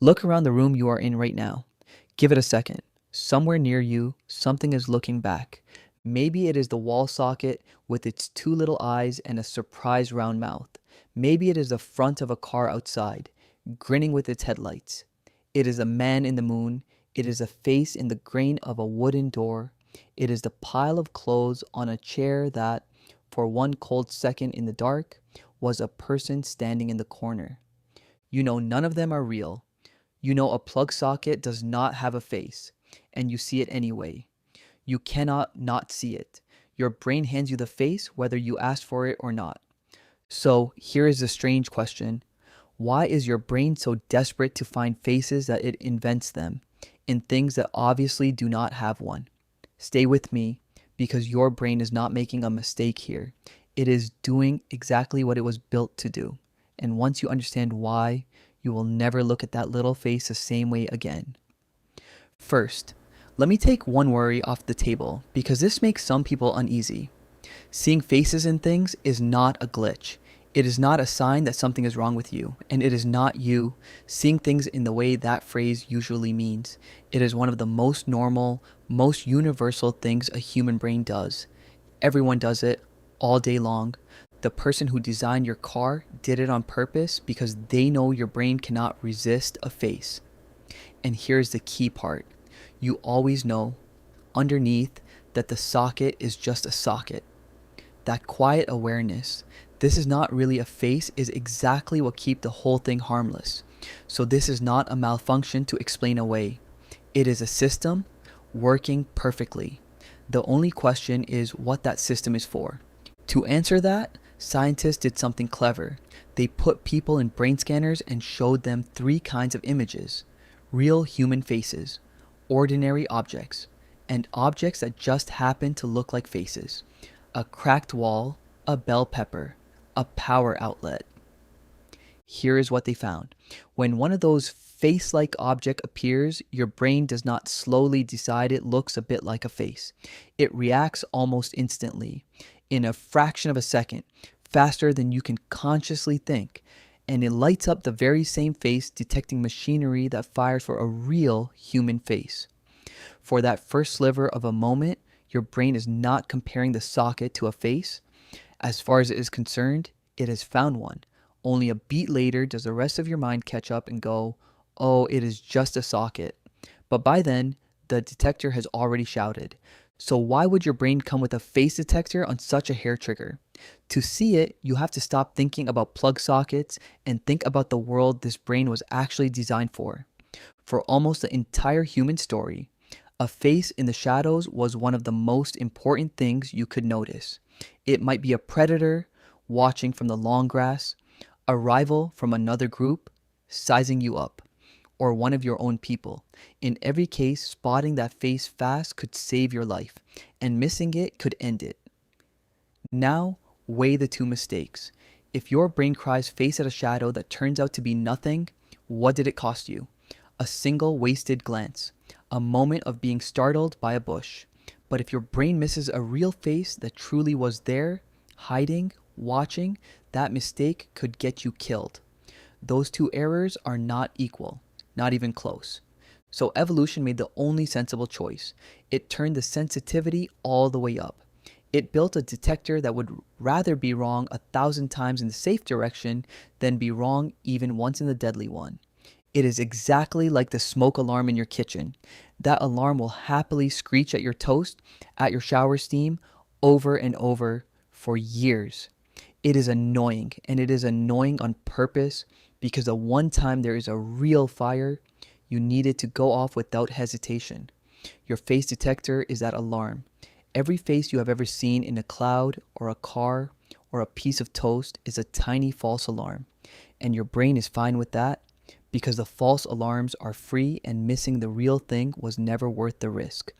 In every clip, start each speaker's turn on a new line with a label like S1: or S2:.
S1: Look around the room you are in right now. Give it a second. Somewhere near you, something is looking back. Maybe it is the wall socket with its two little eyes and a surprised round mouth. Maybe it is the front of a car outside, grinning with its headlights. It is a man in the moon. It is a face in the grain of a wooden door. It is the pile of clothes on a chair that, for one cold second in the dark, was a person standing in the corner. You know none of them are real. You know a plug socket does not have a face, and you see it anyway. You cannot not see it. Your brain hands you the face whether you ask for it or not. So here is the strange question. Why is your brain so desperate to find faces that it invents them in things that obviously do not have one? Stay with me because your brain is not making a mistake here. It is doing exactly what it was built to do. And once you understand why, you will never look at that little face the same way again. First, let me take one worry off the table because this makes some people uneasy. Seeing faces in things is not a glitch. It is not a sign that something is wrong with you, and it is not you seeing things in the way that phrase usually means. It is one of the most normal, most universal things a human brain does. Everyone does it all day long. The person who designed your car did it on purpose because they know your brain cannot resist a face. And here's the key part. You always know, underneath, that the socket is just a socket. That quiet awareness, this is not really a face, is exactly what keeps the whole thing harmless. So this is not a malfunction to explain away. It is a system working perfectly. The only question is what that system is for. To answer that, scientists did something clever. They put people in brain scanners and showed them three kinds of images: real human faces, ordinary objects, and objects that just happen to look like faces. A cracked wall, a bell pepper, a power outlet. Here is what they found. When one of those face-like object appears, your brain does not slowly decide it looks a bit like a face. It reacts almost instantly, in a fraction of a second, faster than you can consciously think, and it lights up the very same face, detecting machinery that fires for a real human face. For that first sliver of a moment, your brain is not comparing the socket to a face. As far as it is concerned, it has found one. Only a beat later does the rest of your mind catch up and go, oh, it is just a socket. But by then, the detector has already shouted. So why would your brain come with a face detector on such a hair trigger? To see it, you have to stop thinking about plug sockets and think about the world this brain was actually designed for. For almost the entire human story, a face in the shadows was one of the most important things you could notice. It might be a predator watching from the long grass, a rival from another group sizing you up, or one of your own people. In every case, spotting that face fast could save your life, and missing it could end it. Now, weigh the two mistakes. If your brain cries face at a shadow that turns out to be nothing, what did it cost you? A single wasted glance, a moment of being startled by a bush. But if your brain misses a real face that truly was there, hiding, watching, that mistake could get you killed. Those two errors are not equal, not even close. So evolution made the only sensible choice. It turned the sensitivity all the way up. It built a detector that would rather be wrong 1,000 times in the safe direction than be wrong even once in the deadly one. It is exactly like the smoke alarm in your kitchen. That alarm will happily screech at your toast, at your shower steam, over and over for years. It is annoying, and it is annoying on purpose because the one time there is a real fire, you need it to go off without hesitation. Your face detector is that alarm. Every face you have ever seen in a cloud or a car or a piece of toast is a tiny false alarm, and your brain is fine with that because the false alarms are free and missing the real thing was never worth the risk.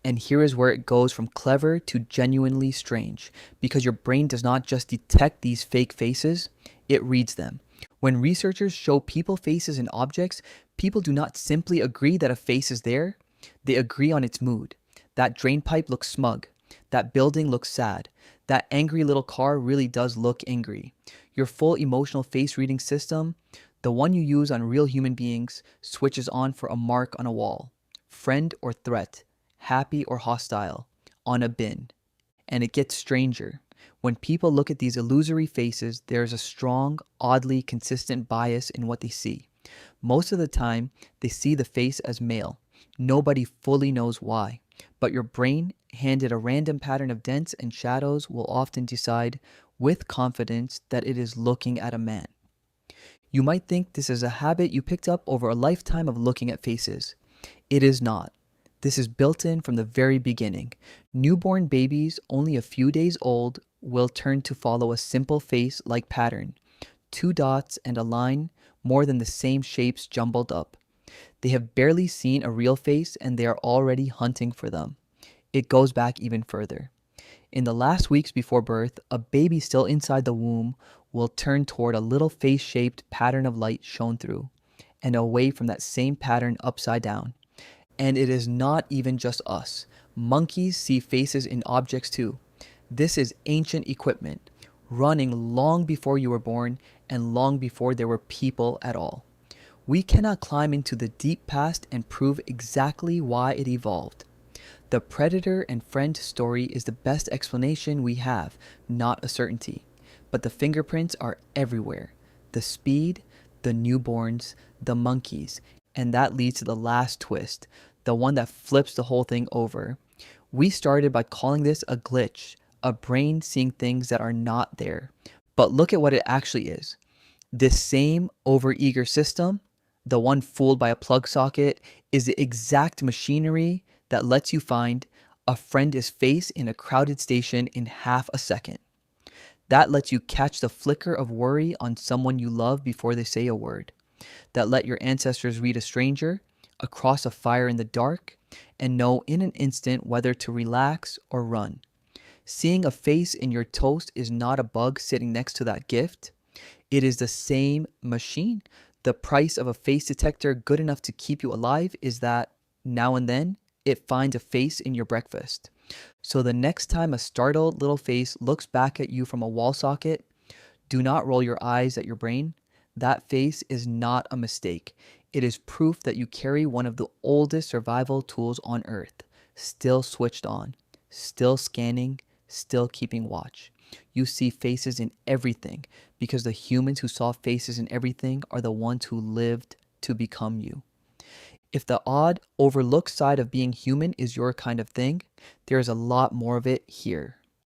S1: And here is where it goes from clever to genuinely strange, because your brain does not just detect these fake faces, it reads them. When researchers show people faces in objects, people do not simply agree that a face is there, they agree on its mood. That drain pipe looks smug. That building looks sad. That angry little car really does look angry. Your full emotional face reading system, The one you use on real human beings switches on for a mark on a wall, friend or threat, happy or hostile, on a bin. And it gets stranger. When people look at these illusory faces, there's a strong, oddly consistent bias in what they see. Most of the time, they see the face as male. Nobody fully knows why. But your brain, handed a random pattern of dents and shadows, will often decide with confidence that it is looking at a man. You might think this is a habit you picked up over a lifetime of looking at faces. It is not. This is built in from the very beginning. Newborn babies, only a few days old, will turn to follow a simple face-like pattern. 2 dots and a line, more than the same shapes jumbled up. They have barely seen a real face and they are already hunting for them. It goes back even further. In the last weeks before birth, a baby still inside the womb will turn toward a little face-shaped pattern of light shown through, and away from that same pattern upside down. And it is not even just us. Monkeys see faces in objects too. This is ancient equipment, running long before you were born and long before there were people at all. We cannot climb into the deep past and prove exactly why it evolved. The predator and friend story is the best explanation we have, not a certainty. But the fingerprints are everywhere. The speed, the newborns, the monkeys, and that leads to the last twist, the one that flips the whole thing over. We started by calling this a glitch, a brain seeing things that are not there. But look at what it actually is. This same overeager system, the one fooled by a plug socket, is the exact machinery that lets you find a friend's face in a crowded station in half a second. That lets you catch the flicker of worry on someone you love before they say a word. That let your ancestors read a stranger across a fire in the dark and know in an instant whether to relax or run. Seeing a face in your toast is not a bug sitting next to that gift. It is the same machine. The price of a face detector good enough to keep you alive is that, now and then, it finds a face in your breakfast. So the next time a startled little face looks back at you from a wall socket, do not roll your eyes at your brain. That face is not a mistake. It is proof that you carry one of the oldest survival tools on Earth, still switched on, still scanning, still keeping watch. You see faces in everything because the humans who saw faces in everything are the ones who lived to become you. If the odd, overlooked side of being human is your kind of thing, there is a lot more of it here.